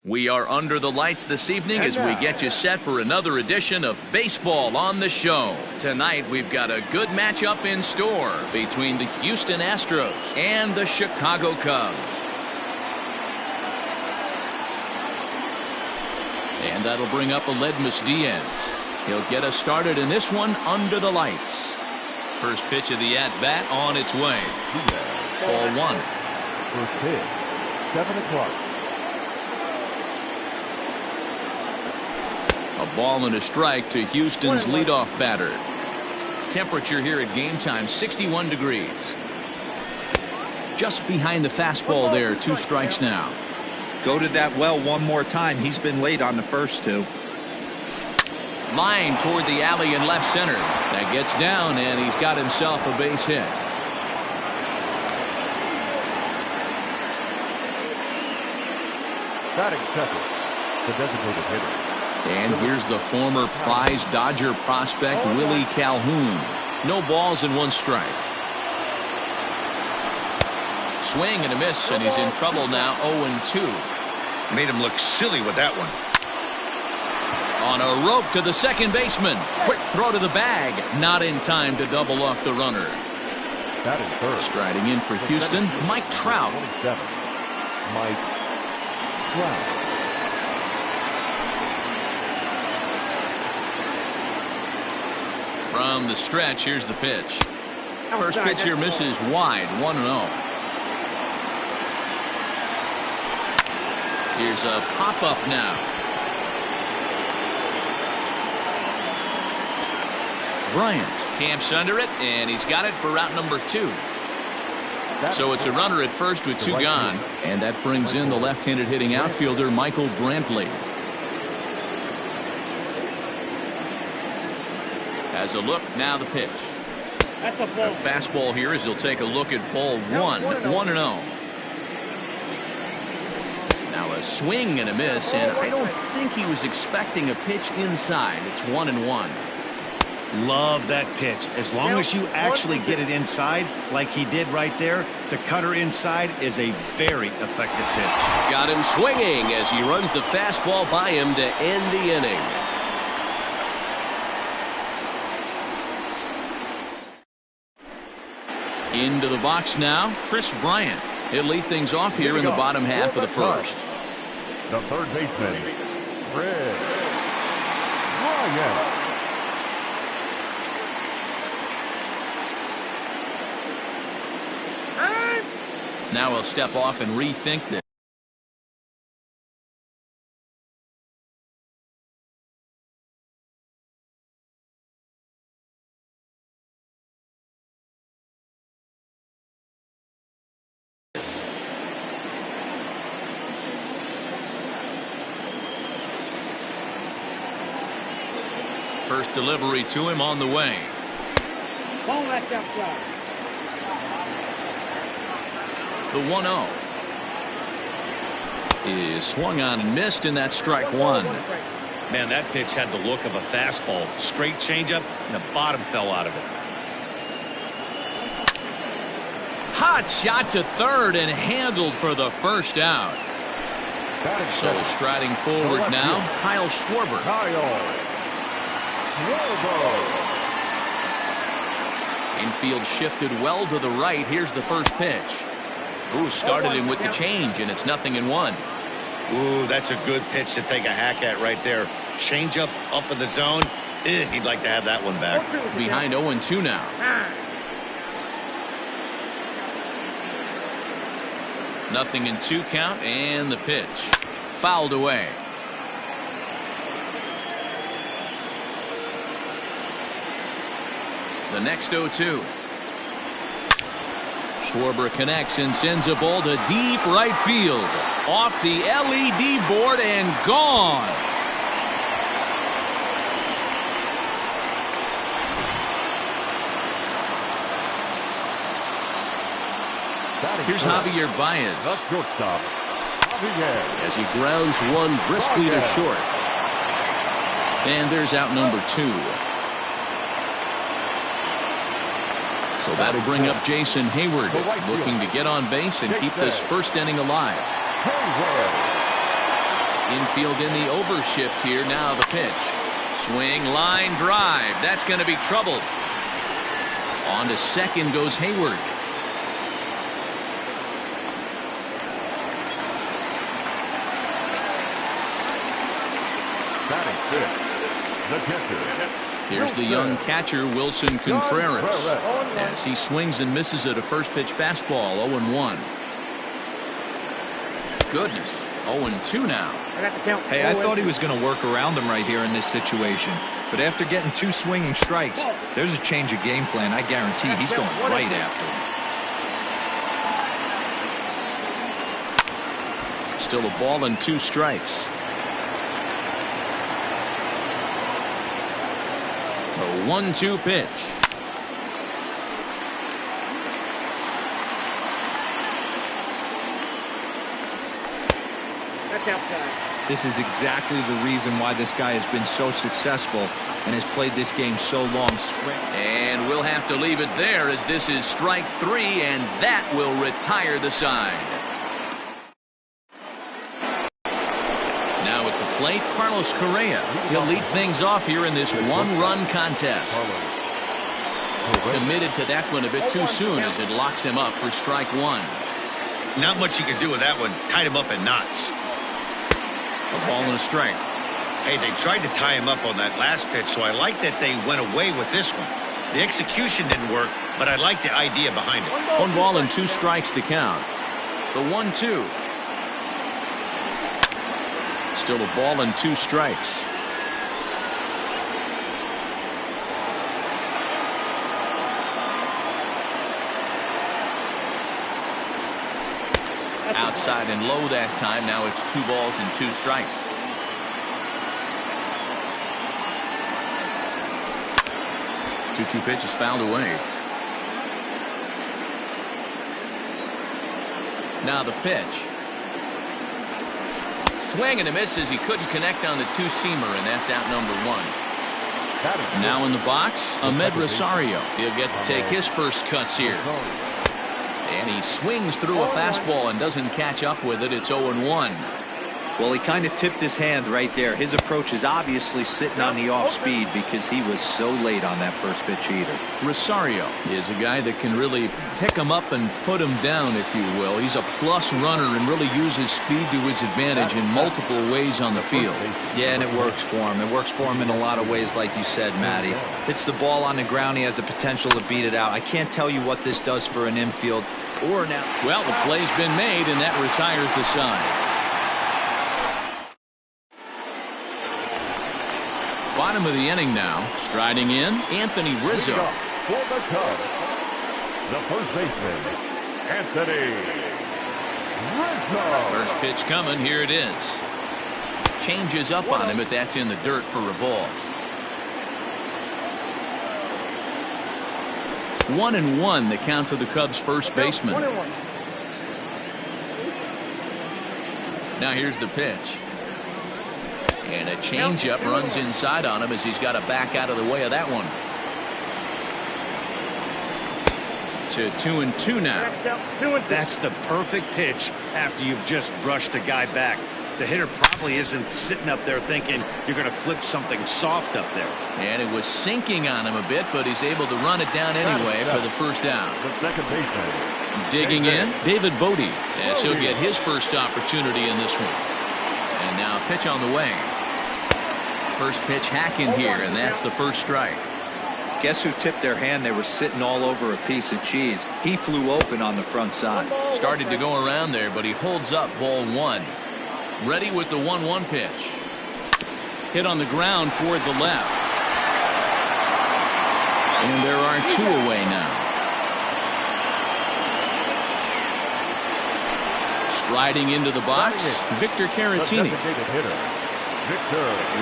We are under the lights this evening as we get you set for another edition of Baseball on the Show. Tonight we've got a good matchup in store between the Houston Astros and the Chicago Cubs. And that'll bring up Aledmys Diaz. He'll get us started in this one under the lights. First pitch of the at-bat on its way. Ball one. First pitch, 7 o'clock. A ball and a strike to Houston's leadoff batter. Temperature here at game time, 61 degrees. Just behind the fastball there, 2 strikes now. Go to that well one more time. He's been late on the first 2. Line toward the alley in left center. That gets down, and he's got himself a base hit. Batting second, the designated hitter. And here's the former prize Dodger prospect, Willie Calhoun. No balls and 1 strike. Swing and a miss, and he's in trouble now, 0-2. Made him look silly with that one. On a rope to the second baseman. Quick throw to the bag. Not in time to double off the runner. Batting third. Striding in for Houston, Mike Trout. 27. Mike Trout. From the stretch, here's the pitch. First pitch here misses wide, 1-0. Here's a pop-up now. Bryant camps under it, and he's got it for route number 2. So it's a runner at first with 2 gone, and that brings in the left-handed hitting outfielder Michael Brantley. As a look, now the pitch. A fastball here as he'll take a look at ball 1, 1-0. Now a swing and a miss, and I don't think he was expecting a pitch inside. It's 1-1. Love that pitch. As long as you actually get it inside like he did right there, the cutter inside is a very effective pitch. Got him swinging as he runs the fastball by him to end the inning. Into the box now, Kris Bryant. He'll lead things off here in the bottom half of the first. The third baseman, Kris Bryant. Now he'll step off and rethink this. First delivery to him on the way. Ball left outside. The 1-0 is swung on and missed, and that's strike 1. Man, that pitch had the look of a fastball. Straight changeup, and the bottom fell out of it. Hot shot to third and handled for the first out. So striding forward now, Kyle Schwarber. Infield shifted well to the right. Here's the first pitch. Ooh, started him with the change, and it's 0-1. Ooh, that's a good pitch to take a hack at right there. Change up in the zone. He'd like to have that one back. Behind 0-2 now. 0-2 count, and the pitch. Fouled away. The next 0-2. Schwarber connects and sends a ball to deep right field. Off the LED board and gone. Here's Javier Baez. The shortstop, Javier. As he grounds one briskly to short. And there's out number 2. So that'll bring up Jason Hayward, looking to get on base and keep this first inning alive. Infield in the overshift here. Now the pitch. Swing, line drive. That's going to be troubled. On to second goes Hayward. Batting fifth, the catcher. Here's the young catcher, Wilson Contreras, as he swings and misses at a first pitch fastball. 0-1. Goodness, 0-2 now. Hey, I thought he was going to work around him right here in this situation. But after getting 2 swinging strikes, there's a change of game plan. I guarantee he's going right after him. Still a ball and 2 strikes. A 1-2 pitch. This is exactly the reason why this guy has been so successful and has played this game so long. And we'll have to leave it there, as this is strike 3, and that will retire the side. Now at the plate, Carlos Correa. He'll lead things off here in this 1-run contest. Committed to that one a bit too soon, as it locks him up for strike 1. Not much you can do with that one. Tied him up in knots. A ball and a strike. Hey, they tried to tie him up on that last pitch, so I like that they went away with this one. The execution didn't work, but I like the idea behind it. 1 ball and 2 strikes to count. The 1-2. Still a ball and 2 strikes. Outside and low that time. Now it's 2 balls and 2 strikes. Two pitch is fouled away. Now the pitch. Swing and a miss as he couldn't connect on the 2-seamer, and that's out number 1. Now in the box, Ahmed Rosario. He'll get to take his first cuts here. And he swings through a fastball and doesn't catch up with it. It's 0-1. Well, he kind of tipped his hand right there. His approach is obviously sitting on the off speed because he was so late on that first pitch heater. Rosario is a guy that can really pick him up and put him down, if you will. He's a plus runner and really uses speed to his advantage in multiple ways on the field. Yeah, and it works for him. It works for him in a lot of ways, like you said, Matty. Hits the ball on the ground. He has the potential to beat it out. I can't tell you what this does for an infield or an out. Well, the play's been made, and that retires the side. Bottom of the inning now. Striding in, Anthony Rizzo. For the Cubs, the first baseman, Anthony Rizzo. First pitch coming. Here it is. Changes up on him, but that's in the dirt for a ball. 1-1 the count to the Cubs first baseman. Now here's the pitch. And a changeup runs inside on him as he's got to back out of the way of that one. To 2-2 now. That's the perfect pitch after you've just brushed a guy back. The hitter probably isn't sitting up there thinking you're going to flip something soft up there. And it was sinking on him a bit, but he's able to run it down anyway for the first down. The second baseman. Digging in, David Bodie, as he'll get his first opportunity in this one. And now pitch on the way. First pitch hacking here, and that's the first strike. Guess who tipped their hand? They were sitting all over a piece of cheese. He flew open on the front side. Started to go around there, but he holds up ball 1. Ready with the 1-1 pitch. Hit on the ground toward the left. And there are 2 away now. Striding into the box, Victor Caratini.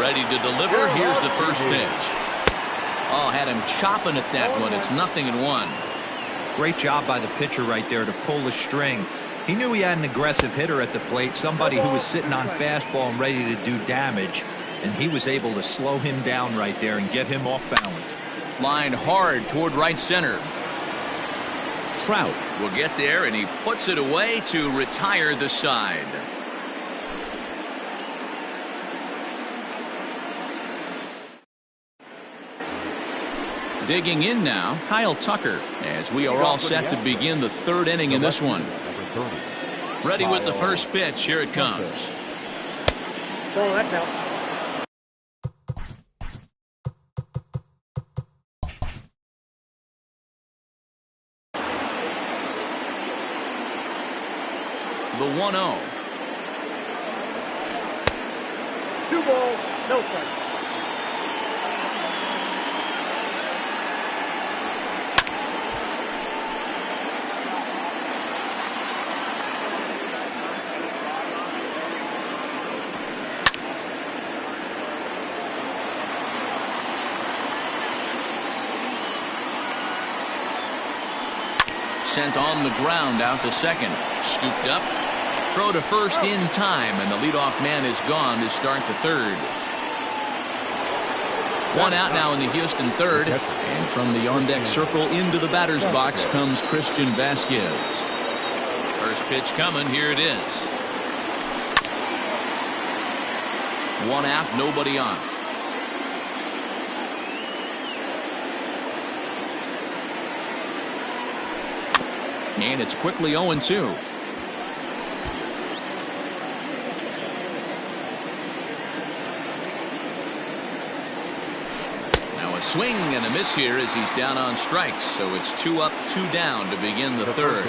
Ready to deliver. Here's the first pitch. Oh, had him chopping at that one. It's 0-1. Great job by the pitcher right there to pull the string. He knew he had an aggressive hitter at the plate, somebody who was sitting on fastball and ready to do damage, and he was able to slow him down right there and get him off balance. Line hard toward right center. Trout will get there, and he puts it away to retire the side. Digging in now, Kyle Tucker, as we are all set to begin the third inning in this one. Ready with the first pitch. Here it comes. Ball, that's out. The 1-0. 2 balls, no strikes. Sent on the ground out to second. Scooped up. Throw to first in time, and the leadoff man is gone to start the third. One out now in the Houston third. And from the on-deck circle into the batter's box comes Christian Vasquez. First pitch coming. Here it is. One out, nobody on. And it's quickly 0-2. Now a swing and a miss here as he's down on strikes. So it's 2 up, 2 down to begin the third.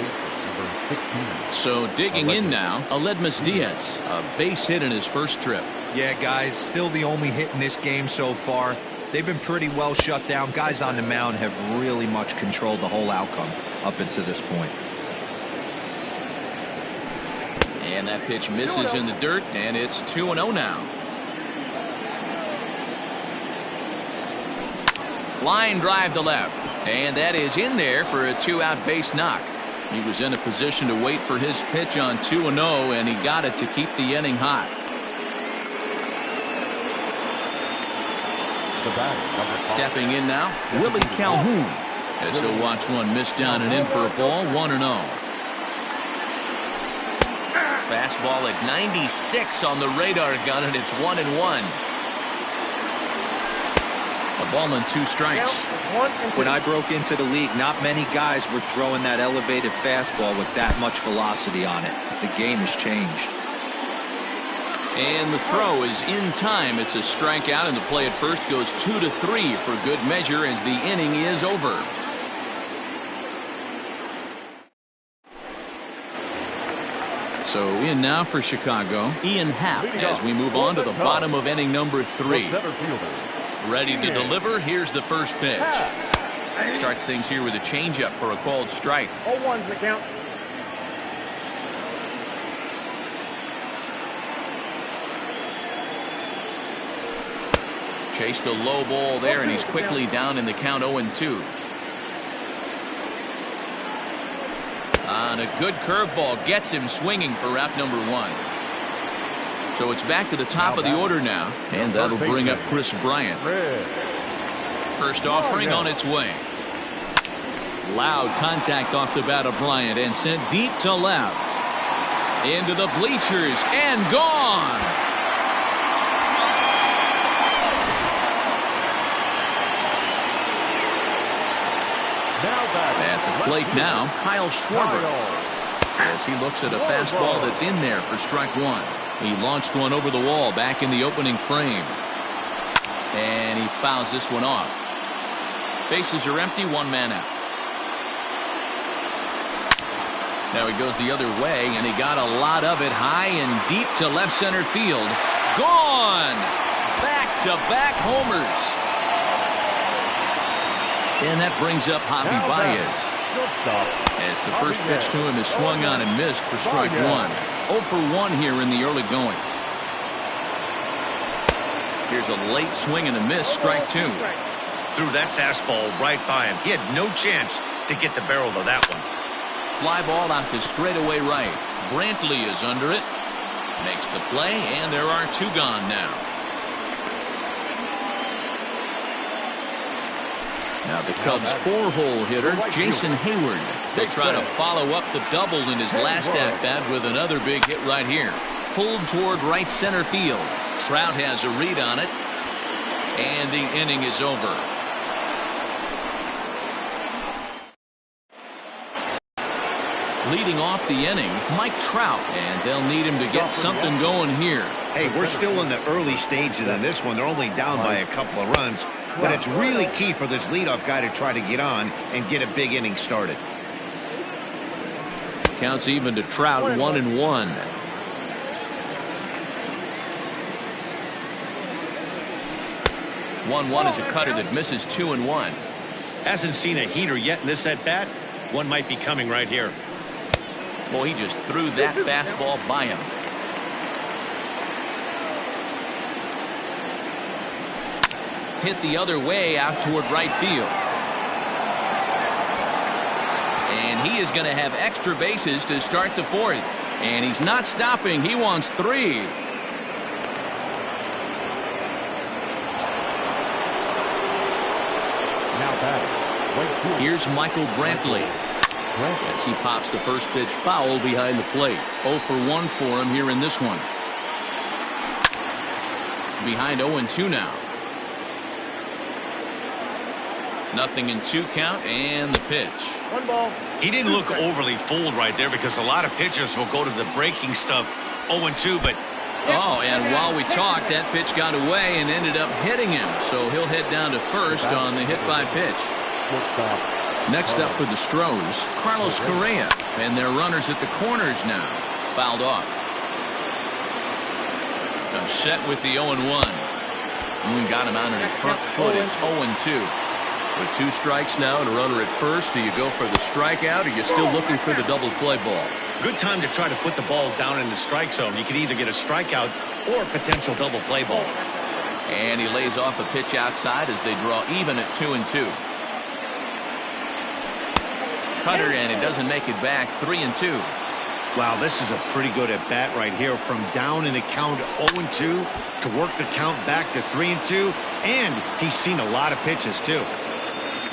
So digging in now, Aledmys Diaz, a base hit in his first trip. Yeah, guys, still the only hit in this game so far. They've been pretty well shut down. Guys on the mound have really much controlled the whole outcome up until this point. And that pitch misses in the dirt, and it's 2-0 now. Line drive to left, and that is in there for a 2-out base knock. He was in a position to wait for his pitch on 2-0, and he got it to keep the inning hot. Stepping in now, Willie Calhoun, as he'll watch one miss down and in for a ball. 1-0. Fastball at 96 on the radar gun, and it's 1-1. A ball and 2 strikes. When I broke into the league, not many guys were throwing that elevated fastball with that much velocity on it. The game has changed. And the throw is in time. It's a strikeout, and the play at first goes 2-3 for good measure as the inning is over. So in now for Chicago, Ian Happ, as we move on to the bottom of inning number 3. Ready to deliver. Here's the first pitch. Starts things here with a changeup for a called strike. 0-1's the count. Chased a low ball there, and he's quickly down in the count. 0-2. On a good curveball, gets him swinging for out number 1. So it's back to the top of the order now, and that'll bring up Chris Bryant. First offering on its way. Loud contact off the bat of Bryant and sent deep to left. Into the bleachers and gone. At the plate now, Kyle Schwarber, as he looks at a fastball that's in there for strike 1. He launched one over the wall back in the opening frame. And he fouls this one off. Bases are empty, 1 man out. Now he goes the other way, and he got a lot of it high and deep to left center field. Gone! Back-to-back homers. And that brings up Javi Baez, as the first pitch to him is swung on and missed for strike 1. 0 for 1 here in the early going. Here's a late swing and a miss, strike 2. Threw that fastball right by him. He had no chance to get the barrel of that one. Fly ball out to straightaway right. Brantley is under it. Makes the play, and there are 2 gone now. Now the Cubs' 4-hole hitter, Jason Hayward. They'll try to follow up the double in his last at-bat with another big hit right here. Pulled toward right center field. Trout has a read on it. And the inning is over. Leading off the inning, Mike Trout, and they'll need him to get something going here. Hey, we're still in the early stages of this one. They're only down by a couple of runs, but it's really key for this leadoff guy to try to get on and get a big inning started. Counts even to Trout, 1-1. One is a cutter that misses 2-1. Hasn't seen a heater yet in this at-bat. One might be coming right here. Boy, he just threw that fastball by him. Hit the other way out toward right field. And he is going to have extra bases to start the fourth. And he's not stopping. He wants 3. Now batting. Here's Michael Brantley. As he pops the first pitch foul behind the plate. 0 for 1 for him here in this one. Behind 0-2 now. 0-2 count and the pitch. 1 ball. He didn't look overly fooled right there because a lot of pitchers will go to the breaking stuff 0-2, but Oh, and while we talked, that pitch got away and ended up hitting him. So he'll head down to first on the hit by pitch. Next up for the Stros, Carlos Correa. And their runners at the corners now. Fouled off. I'm set with the 0-1. Got him out on his front foot. It's 0-2. With 2 strikes now and a runner at first, do you go for the strikeout or you're still looking for the double play ball? good time to try to put the ball down in the strike zone. You can either get a strikeout or a potential double play ball. And he lays off a pitch outside as they draw even at 2-2. Cutter, and it doesn't make it back. 3-2. Wow, this is a pretty good at bat right here. From down in the count 0-2 to work the count back to 3-2, and he's seen a lot of pitches too.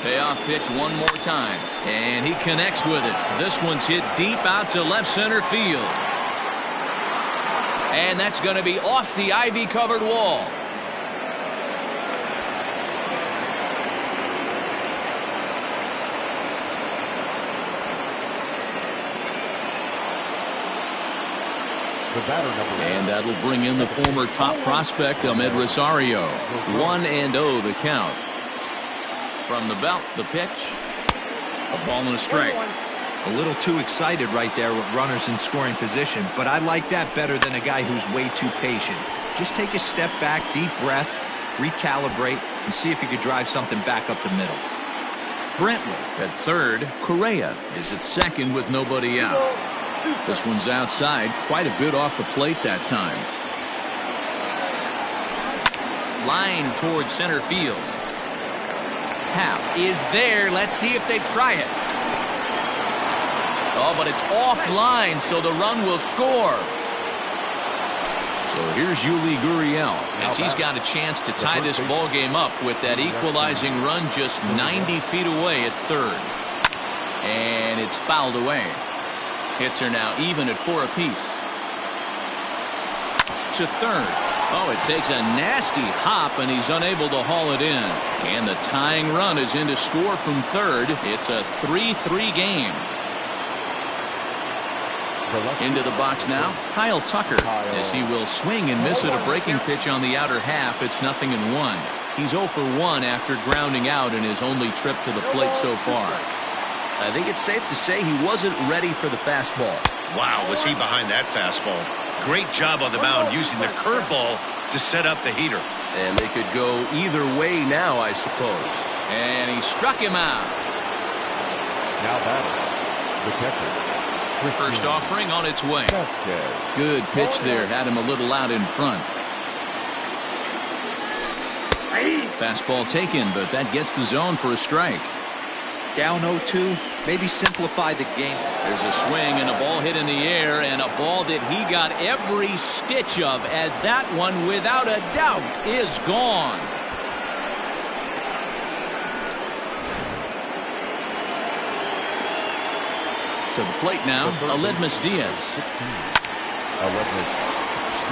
Payoff pitch one more time, and he connects with it. This one's hit deep out to left center field, and that's going to be off the ivy-covered wall. And that'll bring in the former top prospect, Ahmed Rosario. 1-0 the count. From the belt, the pitch. A ball and a strike. A little too excited right there with runners in scoring position, but I like that better than a guy who's way too patient. Just take a step back, deep breath, recalibrate, and see if you could drive something back up the middle. Brantley at third. Correa is at second with nobody out. This one's outside, quite a bit off the plate that time. Line towards center field. Happ is there. Let's see if they try it. Oh, but it's offline, so the run will score. So here's Yuli Gurriel as he's got a chance to tie this ball game up with that equalizing run just 90 feet away at third. And it's fouled away. Hits are now even at 4 apiece. To third. Oh, it takes a nasty hop, and he's unable to haul it in. And the tying run is in to score from third. It's a 3-3 game. Into the box now, Kyle Tucker, as he will swing and miss at a breaking pitch on the outer half. It's 0-1. He's 0 for 1 after grounding out in his only trip to the plate so far. I think it's safe to say he wasn't ready for the fastball. Wow, was he behind that fastball. Great job on the mound using the curveball to set up the heater. And they could go either way now, I suppose. And he struck him out. Now batting, the catcher. First offering on its way. Good pitch there. Had him a little out in front. Fastball taken, but that gets the zone for a strike. Down 0-2, maybe simplify the game. There's a swing and a ball hit in the air, and a ball that he got every stitch of, as that one, without a doubt, is gone. To the plate now, Aledmys Diaz.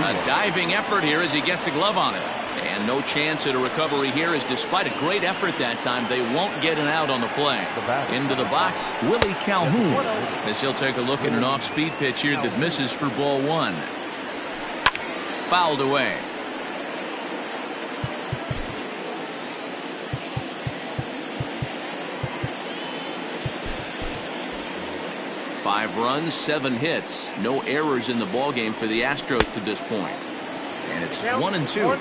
A diving effort here as he gets a glove on it. And no chance at a recovery here, as despite a great effort that time, they won't get an out on the play. Into the box, Willie Calhoun, as he'll take a look at an off-speed pitch here that misses for ball one. Fouled away. Five runs, 7 hits. No errors in the ballgame for the Astros to this point. And it's 1-2.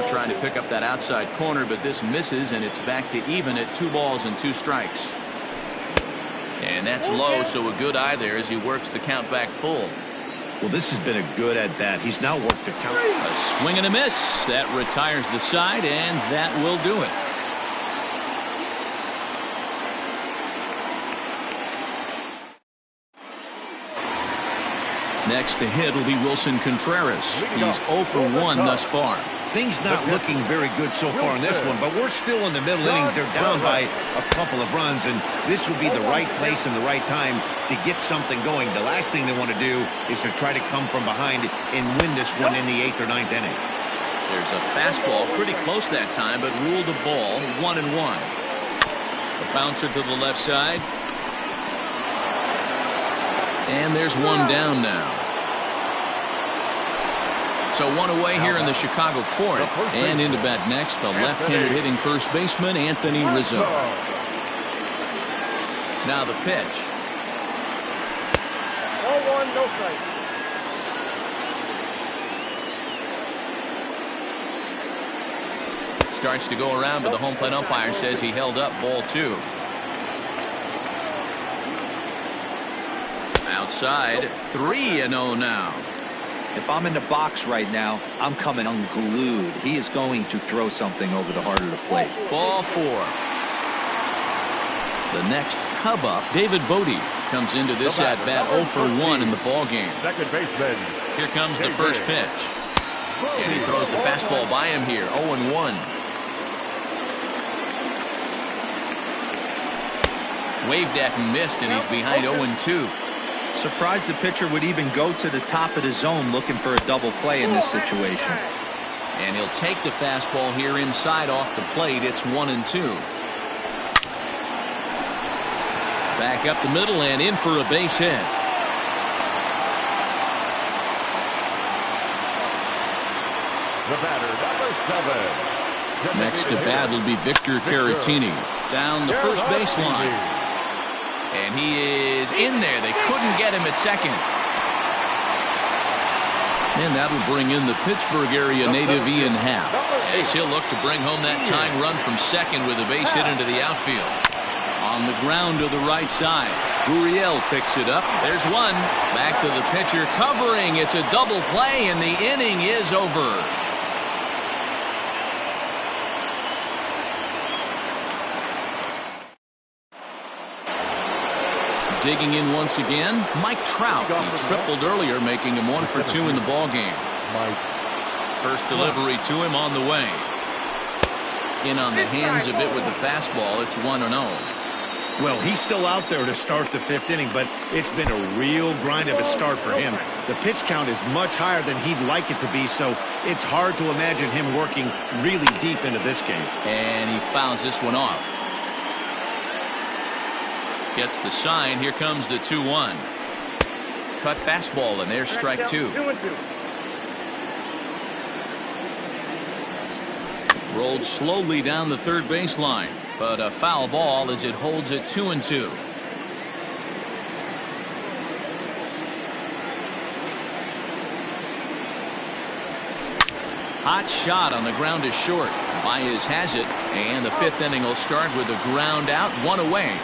Trying to pick up that outside corner, but this misses, and it's back to even at 2 balls and 2 strikes. And that's low, so a good eye there as he works the count back full. Well, this has been a good at bat. He's now worked the count. A swing and a miss. That retires the side, and that will do it. Next to hit will be Wilson Contreras. He's 0 for 1 thus far. Things not looking very good so far in this one, but we're still in the middle innings. They're down by a couple of runs, and this would be the right place and the right time to get something going. The last thing they want to do is to try to come from behind and win this one in the 8th or 9th inning. There's a fastball pretty close that time, but ruled a ball. 1-1. A bouncer to the left side. And there's one down now. So one away here in the Chicago 4th. And into bat next, the left-handed hitting first baseman, Anthony Rizzo. Now the pitch. 0-1, no strike. Starts to go around, but the home plate umpire says he held up ball 2. Outside, 3-0 now. If I'm in the box right now, I'm coming unglued. He is going to throw something over the heart of the plate. Ball 4. The next Cub up, David Bodie, comes into this at bat 0 for 1 in the ball game. Second baseman. Here comes the first pitch. And he throws the fastball by him here. 0-1. Waved at and missed, and he's behind 0-2. Surprised the pitcher would even go to the top of the zone looking for a double play in this situation. And he'll take the fastball here inside off the plate. It's 1-2. Back up the middle and in for a base hit. The batter, number 7. Next to bat will be Victor Caratini. Down the first baseline. And he is in there. They couldn't get him at second. And that'll bring in the Pittsburgh area native Ian Happ, as he'll look to bring home that tying run from second with a base hit into the outfield. On the ground to the right side, Gurriel picks it up. There's one. Back to the pitcher, covering. It's a double play, and the inning is over. Digging in once again, Mike Trout. He tripled earlier, making him 1 for 2 in the ballgame. First delivery to him on the way. In on the hands a bit with the fastball. It's 1-0. Well, he's still out there to start the 5th inning, but it's been a real grind of a start for him. The pitch count is much higher than he'd like it to be, so it's hard to imagine him working really deep into this game. And he fouls this one off. Gets the sign. Here comes the 2-1. Cut fastball, and there's strike 2. 2-2. Rolled slowly down the third baseline, but a foul ball as it holds it 2-2. Hot shot on the ground is short. Baez has it, and the 5th inning will start with a ground out, 1 away.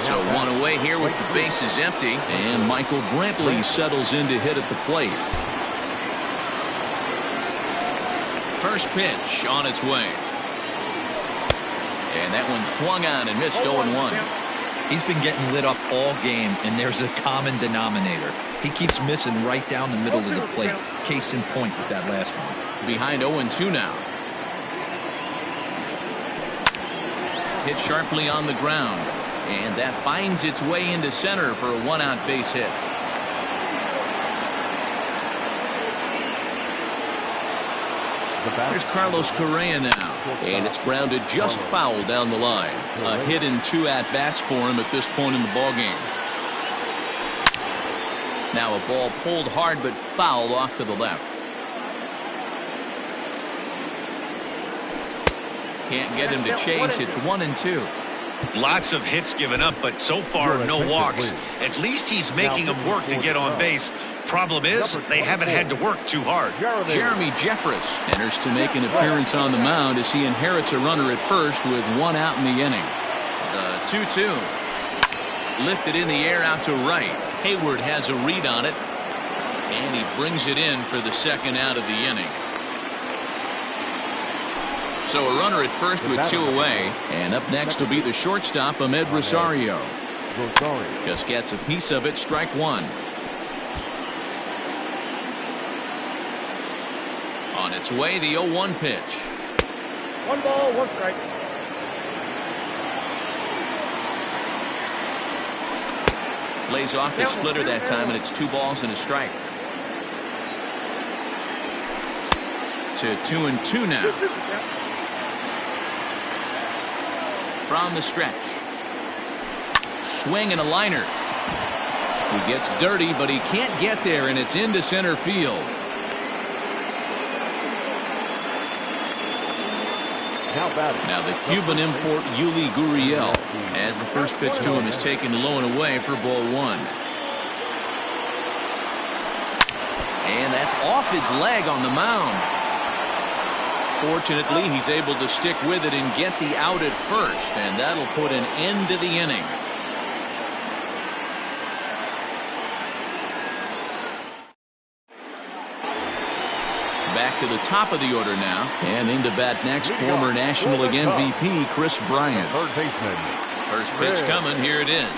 So 1 away here with the bases empty, and Michael Brantley settles in to hit at the plate. First pitch on its way. And that one swung on and missed 0-1. He's been getting lit up all game, and there's a common denominator. He keeps missing right down the middle of the plate. Case in point with that last one. Behind 0-2 now. Hit sharply on the ground. And that finds its way into center for a one-out base hit. There's Carlos Correa now, and it's grounded just foul down the line. A hit and 2 at-bats for him at this point in the ballgame. Now a ball pulled hard but fouled off to the left. Can't get him to chase. It's 1-2. Lots of hits given up, but so far no walks. At least he's making them work to get on base. Problem is, they haven't had to work too hard. Jeremy Jeffress enters to make an appearance on the mound as he inherits a runner at first with 1 out in the inning. The 2-2. Lifted in the air out to right. Hayward has a read on it, and he brings it in for the 2nd out of the inning. So a runner at first with 2 away, and up next will be the shortstop, Ahmed Rosario. Just gets a piece of it, strike 1. On its way, the 0-1 pitch. 1 ball, 1 strike. Lays off the splitter that time, and it's 2 balls and a strike. To 2-2 now. From the stretch. Swing and a liner. He gets dirty, but he can't get there, and it's into center field. Now the Cuban import Yuli Gurriel, as the first pitch to him is taken low and away for ball 1. And that's off his leg on the mound. Fortunately, he's able to stick with it and get the out at first, and that'll put an end to the inning. Back to the top of the order now, and into bat next, former National League MVP Chris Bryant. Third baseman. First pitch coming, here it is.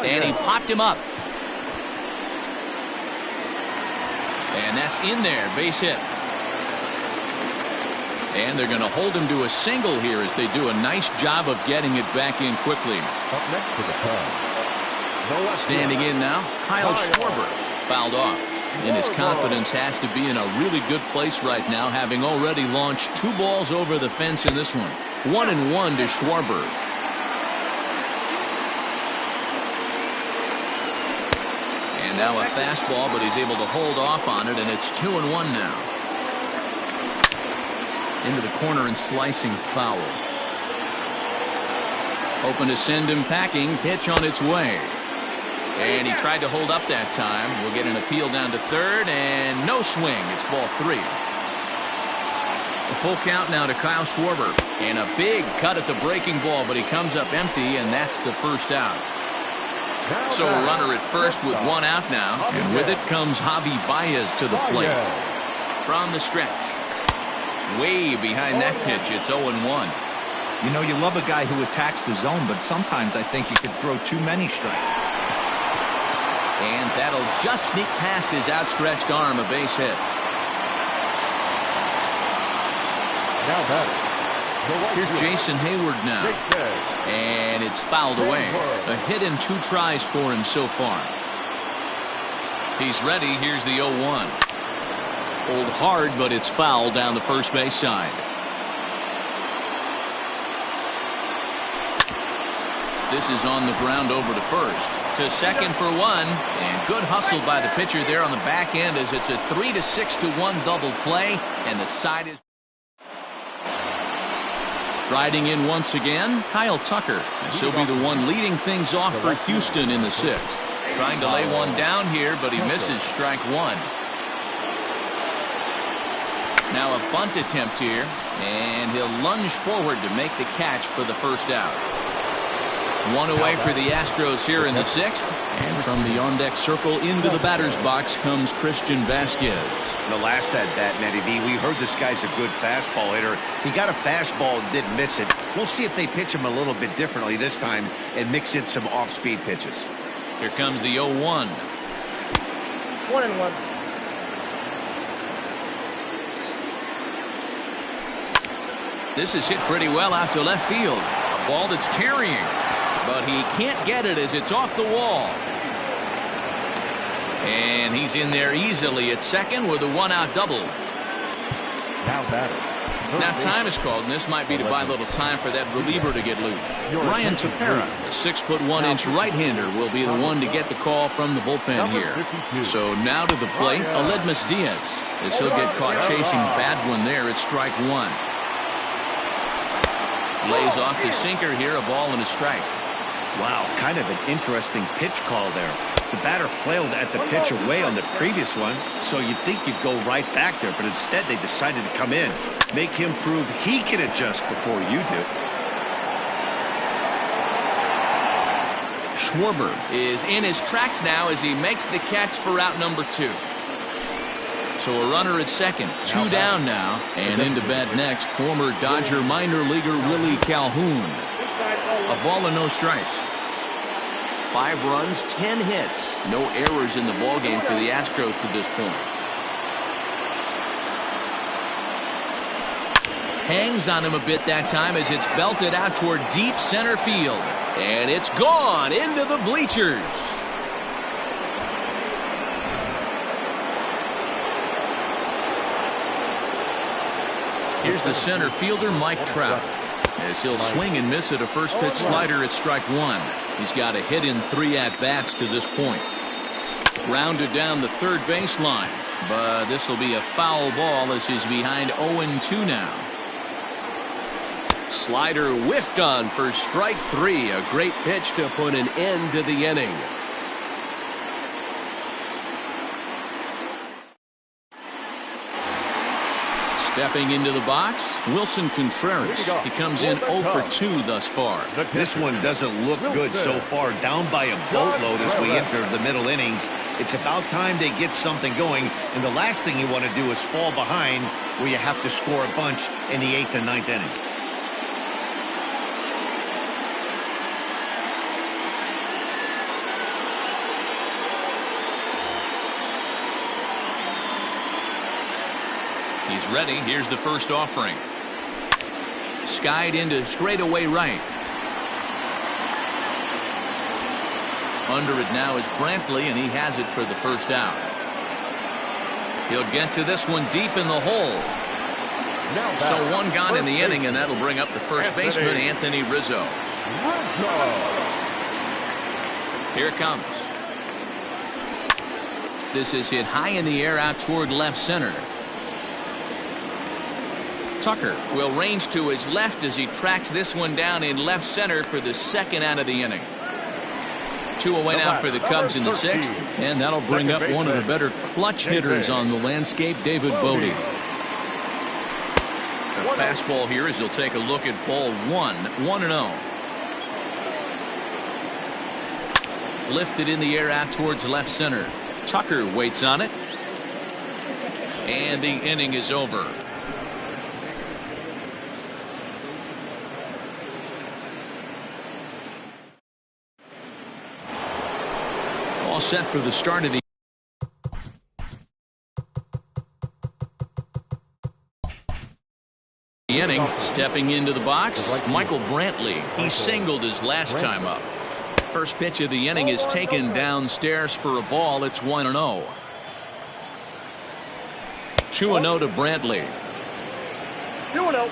And he popped him up. And that's in there, base hit. And they're going to hold him to a single here as they do a nice job of getting it back in quickly. Up next to the Cubs. Standing in now, Kyle Schwarber fouled off. And his confidence has to be in a really good place right now, having already launched 2 balls over the fence in this one. 1-1 to Schwarber. And now a fastball, but he's able to hold off on it, and it's 2-1 now. Into the corner and slicing foul. Hoping to send him packing. Pitch on its way. And he tried to hold up that time. We'll get an appeal down to third, and no swing. It's ball 3. A full count now to Kyle Schwarber. And a big cut at the breaking ball, but he comes up empty, and that's the first out. So a runner at first with 1 out now, and with it comes Javi Baez to the plate. From the stretch. Way behind that pitch, it's 0-1. You know, you love a guy who attacks the zone, but sometimes I think he could throw too many strikes. And that'll just sneak past his outstretched arm, a base hit. Now batting. Here's Jason Hayward now. And it's fouled away. A hit and 2 tries for him so far. He's ready. Here's the 0-1. Pulled hard, but it's fouled down the first base side. This is on the ground over to first. To second for 1, and good hustle by the pitcher there on the back end as it's a 3-6-1 double play, and the side is striding in once again. Kyle Tucker, as he'll be the one leading things off for Houston in the 6th. Trying to lay one down here, but he misses strike 1. Now a bunt attempt here, and he'll lunge forward to make the catch for the first out. 1 away for the Astros here in the 6th. And from the on-deck circle into the batter's box comes Christian Vasquez. The last at that, Matty V, we heard this guy's a good fastball hitter. He got a fastball and didn't miss it. We'll see if they pitch him a little bit differently this time and mix in some off-speed pitches. Here comes the 0-1. 1-1. This is hit pretty well out to left field. A ball that's carrying. But but he can't get it as it's off the wall. And he's in there easily at second with a one-out double. Now batter. Now time is called, and this might be to buy a little time for that reliever to get loose. Ryan Tepera, a 6'1" right-hander, will be the one to get the call from the bullpen here. So now to the plate, Aledmys Diaz, as he'll get caught chasing bad one there at strike one. Lays off the sinker here, a ball and a strike. Wow, kind of an interesting pitch call there. The batter flailed at the pitch away on the previous one, so you'd think you'd go right back there, but instead they decided to come in. Make him prove he can adjust before you do. Schwarber is in his tracks now as he makes the catch for out number 2. So a runner at second, 2 down now, and into bat next, former Dodger minor leaguer Willie Calhoun. A ball and no strikes. 5 runs, 10 hits. No errors in the ballgame for the Astros to this point. Hangs on him a bit that time as it's belted out toward deep center field. And it's gone into the bleachers. Here's the center fielder, Mike Trout, as he'll swing and miss at a first pitch slider at strike one. He's got a hit in 3 at-bats to this point. Grounded down the third baseline, but this will be a foul ball as he's behind 0-2 now. Slider whiffed on for strike 3. A great pitch to put an end to the inning. Stepping into the box, Wilson Contreras. He comes in 0 for 2 thus far. This one doesn't look good so far. Down by a boatload as we enter the middle innings. It's about time they get something going, and the last thing you want to do is fall behind where you have to score a bunch in the 8th and 9th inning. He's ready. Here's the first offering. Skied into straightaway right. Under it now is Brantley, and he has it for the first out. He'll get to this one deep in the hole. So 1 gone in the inning, and that'll bring up the first baseman, Anthony Rizzo. Here it comes. This is hit high in the air out toward left center. Tucker will range to his left as he tracks this one down in left center for the second out of the inning. 2 away now for the Cubs in the 6th, and that'll bring up one of the better clutch hitters on the landscape, David Bote. A fastball here as he'll take a look at ball 1, 1-0. Lifted in the air out towards left center. Tucker waits on it, and the inning is over. All set for the start of the inning. Stepping into the box, Michael Brantley. He singled his last time up. First pitch of the inning is taken downstairs for a ball. It's 1-0. 2-0 to Brantley. 2-0.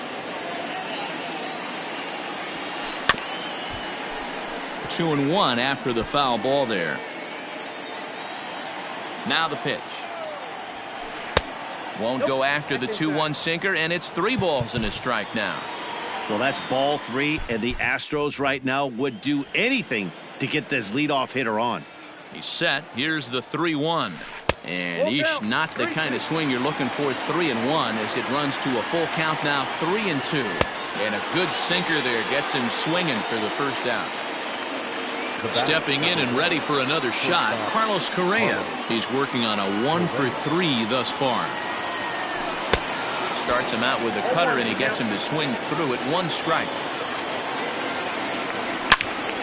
2-1 after the foul ball there. Now the pitch. Won't go after the 2-1 sinker, and it's 3 balls and a strike now. Well, that's ball 3, and the Astros right now would do anything to get this leadoff hitter on. He's set. Here's the 3-1. And eesh, not the kind of swing you're looking for. 3-1 as it runs to a full count now. 3-2. And a good sinker there gets him swinging for the first out. Stepping in and ready for another shot, Carlos Correa. He's working on a 1 for 3 thus far. Starts him out with a cutter, and he gets him to swing through it. 1 strike.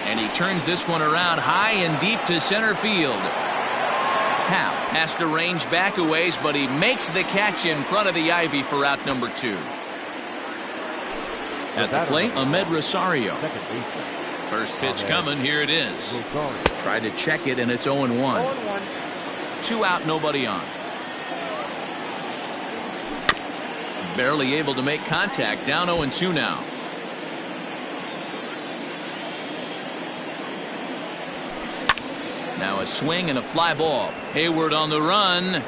And he turns this one around high and deep to center field. Happ has to range back a ways, but he makes the catch in front of the ivy for out number 2. At the plate, Ahmed Rosario. First pitch coming. Here it is. Tried to check it, and it's 0-1. 0-1. 2 out, nobody on. Barely able to make contact. Down 0-2 now. Now a swing and a fly ball. Hayward on the run.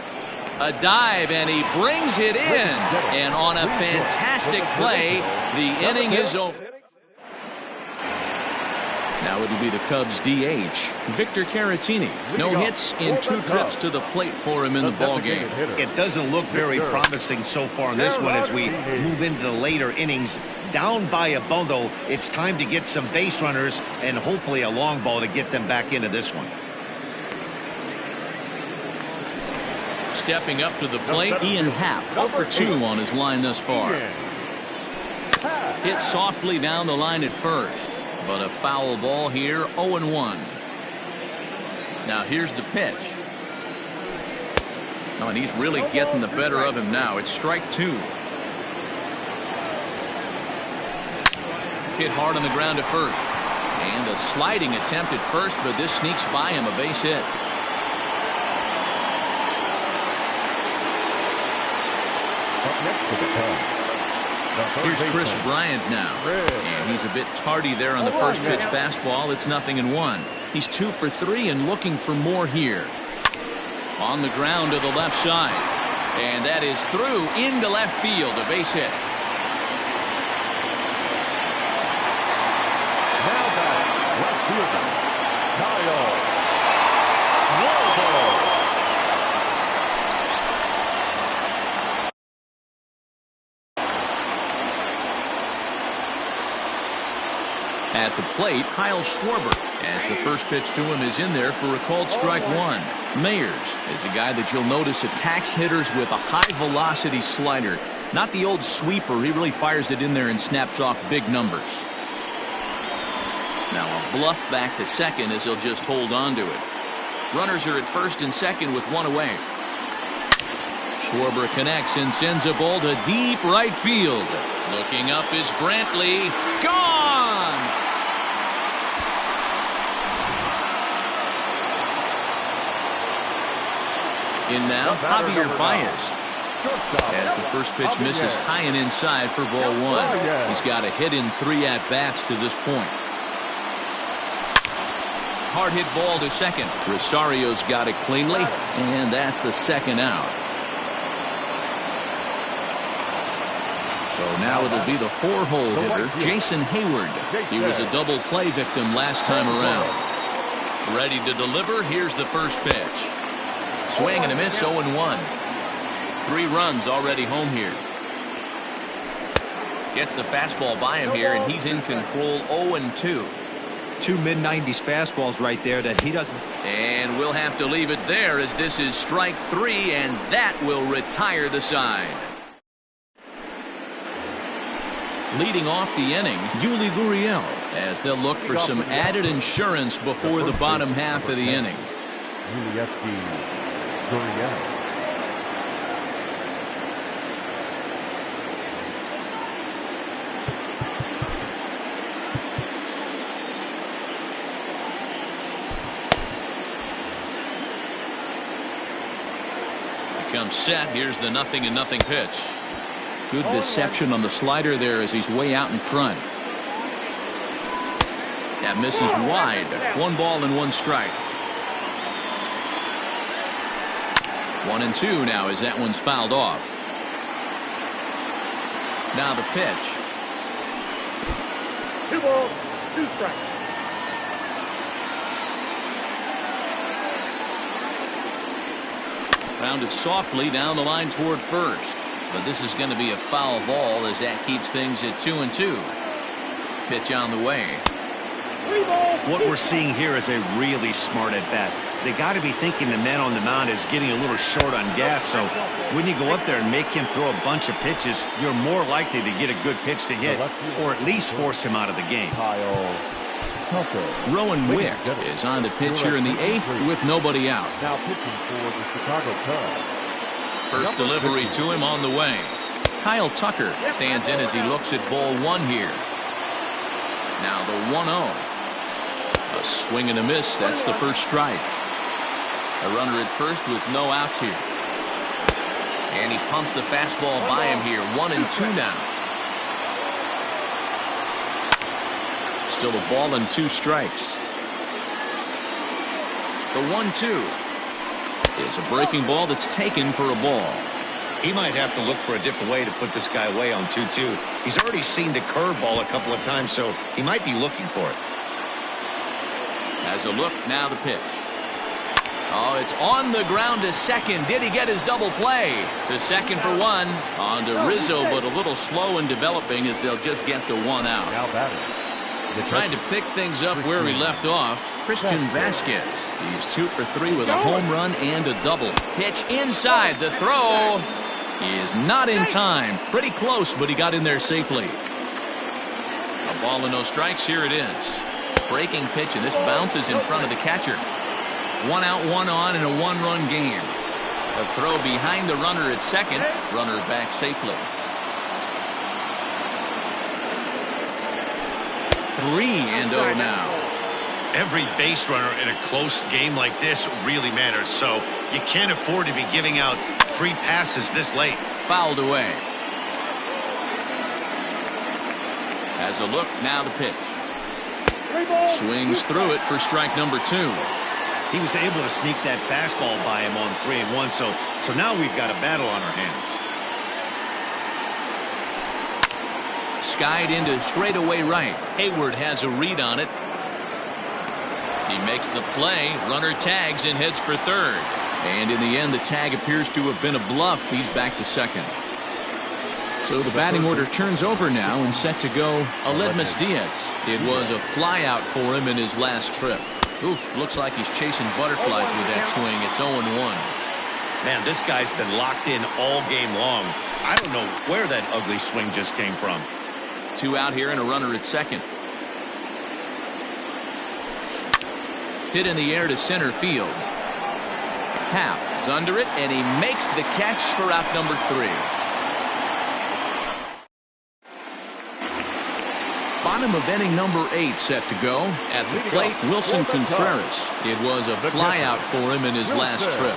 A dive, and he brings it in. And on a fantastic play, the inning is over. Now it'll be the Cubs DH, Victor Caratini. No hits in 2 trips to the plate for him in the ballgame. It doesn't look very promising so far in this one as we move into the later innings. Down by a bundle, it's time to get some base runners and hopefully a long ball to get them back into this one. Stepping up to the plate, Ian Happ, 0 for 2 on his line thus far. Hit softly down the line at first, but a foul ball here, 0-1. Now here's the pitch. Oh, and he's really getting the better of him now. It's strike 2. Hit hard on the ground at first. And a sliding attempt at first, but this sneaks by him, a base hit. Here's Chris Bryant now, and he's a bit tardy there on the first pitch fastball. It's 0-1. He's 2 for 3 and looking for more here. On the ground to the left side, and that is through into left field, a base hit. Now back, left fielder, Kyle Schwarber. At the plate, Kyle Schwarber, as the first pitch to him is in there for a called strike 1. Mayers is a guy that you'll notice attacks hitters with a high-velocity slider. Not the old sweeper. He really fires it in there and snaps off big numbers. Now a bluff back to second as he'll just hold on to it. Runners are at first and second with 1 away. Schwarber connects and sends a ball to deep right field. Looking up is Brantley. Gone! In now, Javier Baez. As the first pitch misses high and inside for ball 1. He's got a hit in 3 at-bats to this point. Hard hit ball to second. Rosario's got it cleanly, and that's the second out. So now it'll be the 4-hole hitter, Jason Hayward. He was a double play victim last time around. Ready to deliver. Here's the first pitch. Swing and a miss, 0-1. 3 runs already home here. Gets the fastball by him here, and he's in control, 0-2. 2 mid-90s fastballs right there that he doesn't. And we'll have to leave it there as this is strike 3, and that will retire the side. Leading off the inning, Yuli Gurriel, as they'll look for some added insurance before the bottom half of the inning. Yuli Gurriel. Comes set. Here's the 0-0 pitch. Good deception on the slider there as he's way out in front. That misses wide. 1 ball and 1 strike. 1-2 now as that one's fouled off. Now the pitch. 2 balls, 2 strikes. Rounded softly down the line toward first. But this is going to be a foul ball as that keeps things at 2-2. Pitch on the way. What we're seeing here is a really smart at bat. They got to be thinking the man on the mound is getting a little short on gas. So when you go up there and make him throw a bunch of pitches, you're more likely to get a good pitch to hit or at least force him out of the game. Rowan Wick is on the pitch here in the 8th with nobody out. Now pitching for the Chicago Cubs. First delivery to him on the way. Kyle Tucker stands in as he looks at ball 1 here. Now the 1-0. A swing and a miss. That's the first strike. A runner at first with no outs here. And he pumps the fastball by him here. 1-2 now. Still a ball and 2 strikes. The 1-2 is a breaking ball that's taken for a ball. He might have to look for a different way to put this guy away on 2-2. He's already seen the curveball a couple of times, so he might be looking for it. Has a look, now the pitch. Oh, it's on the ground to second. Did he get his double play? To second for 1. On to Rizzo, but a little slow in developing as they'll just get the 1 out. Now batting. Trying to pick things up where he left off, Christian Vasquez. He's 2 for 3 with a home run and a double. Pitch inside. The throw is not in time. Pretty close, but he got in there safely. A ball and no strikes. Here it is. Breaking pitch, and this bounces in front of the catcher. 1 out, 1 on in a 1-run game. A throw behind the runner at second. Runner back safely. 3-0 now. Every base runner in a close game like this really matters, so you can't afford to be giving out free passes this late. Fouled away. Has a look, now the pitch. Swings through it for strike number 2. He was able to sneak that fastball by him on 3-1, so now we've got a battle on our hands. Skied into straightaway right. Hayward has a read on it. He makes the play. Runner tags and heads for third. And in the end, the tag appears to have been a bluff. He's back to second. So the batting order turns over now and set to go Aledmys Diaz. It was a fly out for him in his last trip. Oof, looks like he's chasing butterflies with that swing. It's 0-1. Man, this guy's been locked in all game long. I don't know where that ugly swing just came from. 2 out here and a runner at second. Hit in the air to center field. Happ is under it, and he makes the catch for out number 3. Bottom of inning number 8 set to go. At the plate, Wilson Contreras. It was a flyout for him in his last trip.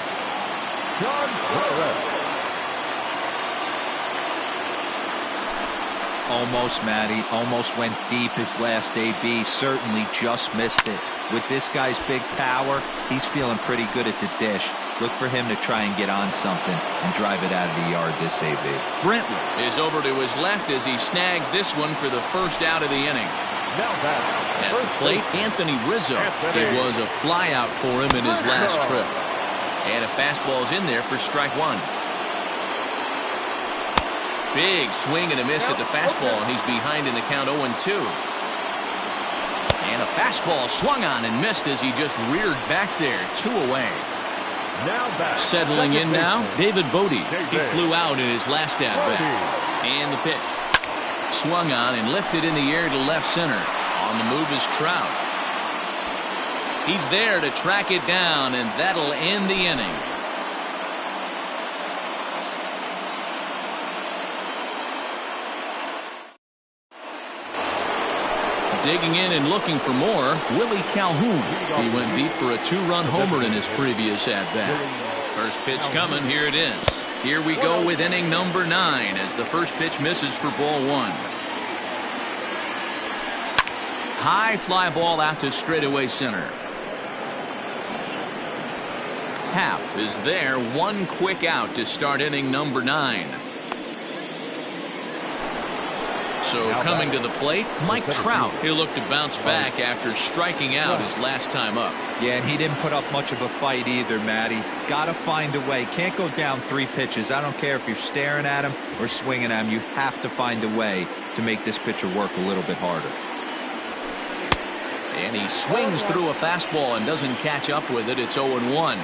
Almost, Matty. Almost went deep his last AB. Certainly just missed it. With this guy's big power, he's feeling pretty good at the dish. Look for him to try and get on something and drive it out of the yard this AB. Brentwood is over to his left as he snags this one for the first out of the inning. At the plate, Anthony Rizzo. It was a flyout for him in his last trip. And a fastball's in there for strike 1. Big swing and a miss at the fastball, and he's behind in the count 0-2. And a fastball swung on and missed as he just reared back there. 2 away. Settling in now, David Bote. He flew out in his last at-bat. And the pitch. Swung on and lifted in the air to left center. On the move is Trout. He's there to track it down, and that'll end the inning. Digging in and looking for more, Willie Calhoun. He went deep for a 2-run homer in his previous at-bat. First pitch coming, here it is. Here we go with inning number 9 as the first pitch misses for ball 1. High fly ball out to straightaway center. Happ is there, 1 quick out to start inning number 9. So coming to the plate, Mike Trout. He'll look to bounce back after striking out his last time up. Yeah, and he didn't put up much of a fight either, Matty. Got to find a way. Can't go down 3 pitches. I don't care if you're staring at him or swinging at him. You have to find a way to make this pitcher work a little bit harder. And he swings through a fastball and doesn't catch up with it. It's 0-1.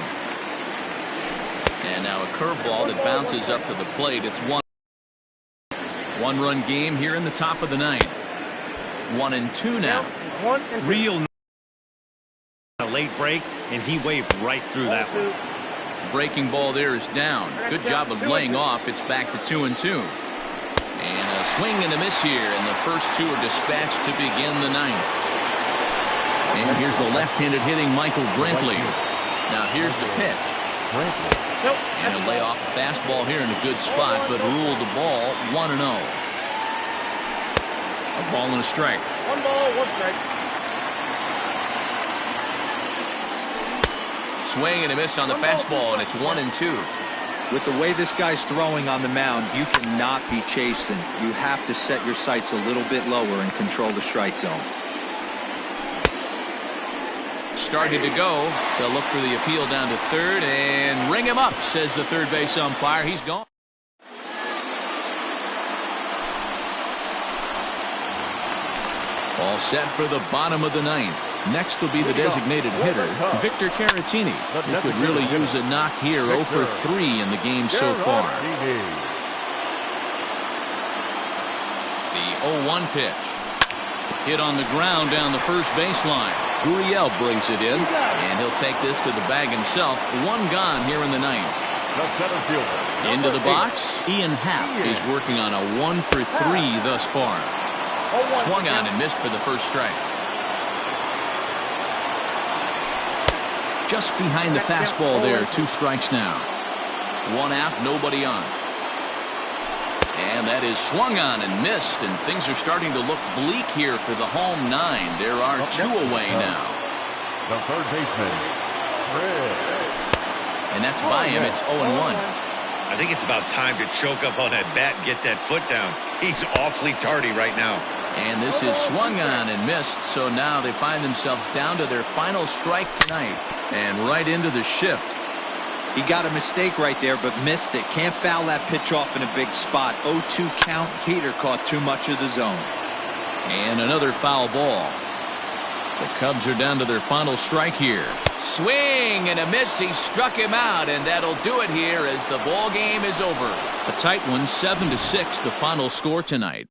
And now a curveball that bounces up to the plate. It's 1-run game here in the top of the 9th. 1-2 now. Real a late break, and he waved right through that one. Breaking ball there is down. Good job of laying off. It's back to 2-2. And a swing and a miss here, and the first 2 are dispatched to begin the 9th. And here's the left-handed hitting Michael Brantley. Now here's the pitch. Nope. And he'll lay off a fastball here in a good spot, but ruled the ball 1-0. A ball and a strike. 1 ball, 1 strike. Swing and a miss on the fastball, and it's 1-2. With the way this guy's throwing on the mound, you cannot be chasing. You have to set your sights a little bit lower and control the strike zone. Started to go. They'll look for the appeal down to third and ring him up, says the third base umpire. He's gone. All set for the bottom of the ninth. Next will be the designated hitter, Victor Caratini. He could really use a knock here. 0 for 3 in the game so far. The 0-1 pitch. Hit on the ground down the first baseline. Gurriel brings it in, and he'll take this to the bag himself. 1 gone here in the ninth. Into the box, Ian Happ is working on a 1 for 3 thus far. Swung on and missed for the first strike. Just behind the fastball there. 2 strikes now. 1 out, nobody on. And that is swung on and missed, and things are starting to look bleak here for the home 9. There are 2 away now. The third baseman, And that's by him. It's 0-1. I think it's about time to choke up on that bat and get that foot down. He's awfully tardy right now. And this is swung on and missed, so now they find themselves down to their final strike tonight. And right into the shift. He got a mistake right there, but missed it. Can't foul that pitch off in a big spot. 0-2 count. Heater caught too much of the zone. And another foul ball. The Cubs are down to their final strike here. Swing and a miss. He struck him out, and that'll do it here as the ball game is over. A tight one, 7-6, the final score tonight.